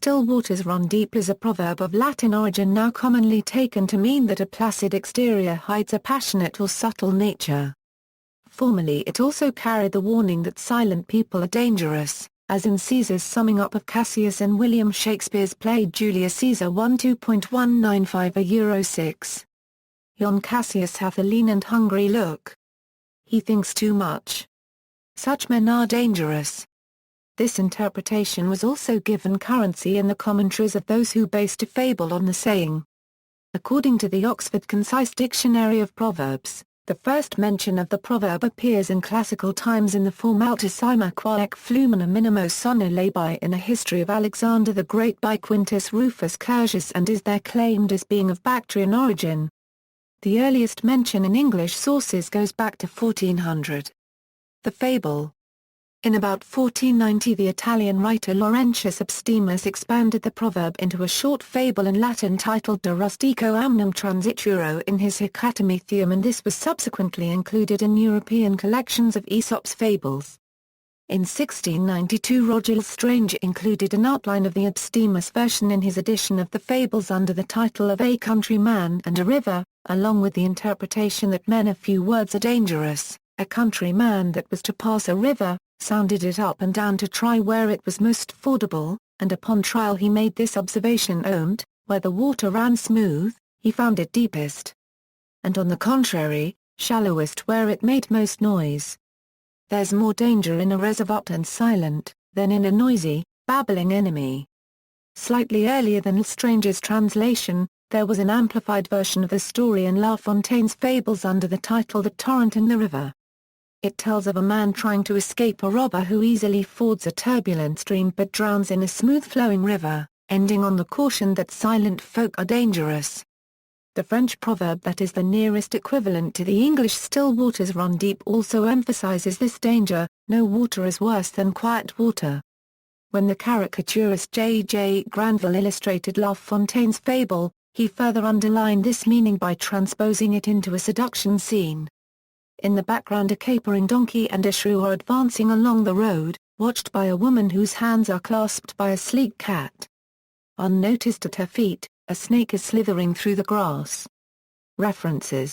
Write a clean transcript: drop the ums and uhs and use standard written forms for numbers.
still waters run deep is a proverb of Latin origin now commonly taken to mean that a placid exterior hides a passionate or subtle nature. Formerly it also carried the warning that silent people are dangerous, as in Caesar's summing up of Cassius in William Shakespeare's play Julius Caesar I.2.195 (6). Yon Cassius hath a lean and hungry look. He thinks too much. Such men are dangerous. This interpretation was also given currency in the commentaries of those who based a fable on the saying. According to the Oxford Concise Dictionary of Proverbs, the first mention of the proverb appears in classical times in the form Altisima quaec flumina minimo sono labi in a history of Alexander the Great by Quintus Rufus Curtius and is there claimed as being of Bactrian origin. The earliest mention in English sources goes back to 1400. The fable. In about 1490 the Italian writer Laurentius Abstimus expanded the proverb into a short fable in Latin titled De Rustico Amnum Transituro in his Hecatometheum, and this was subsequently included in European collections of Aesop's fables. In 1692 Roger L'Estrange included an outline of the Abstimus version in his edition of the fables under the title of A Country Man and a River, along with the interpretation that men of few words are dangerous. A country man that was to pass a river, sounded it up and down to try where it was most fordable, and upon trial he made this observation ohmed, where the water ran smooth, he found it deepest. And on the contrary, shallowest where it made most noise. There's more danger in a reservoir and silent, than in a noisy, babbling enemy. Slightly earlier than L'Estrange's translation, there was an amplified version of the story in La Fontaine's fables under the title The Torrent and the River. It tells of a man trying to escape a robber who easily fords a turbulent stream but drowns in a smooth-flowing river, ending on the caution that silent folk are dangerous. The French proverb that is the nearest equivalent to the English still waters run deep also emphasizes this danger, no water is worse than quiet water. When the caricaturist J. Granville illustrated La Fontaine's fable, he further underlined this meaning by transposing it into a seduction scene. In the background a capering donkey and a shrew are advancing along the road, watched by a woman whose hands are clasped by a sleek cat. Unnoticed at her feet, a snake is slithering through the grass. References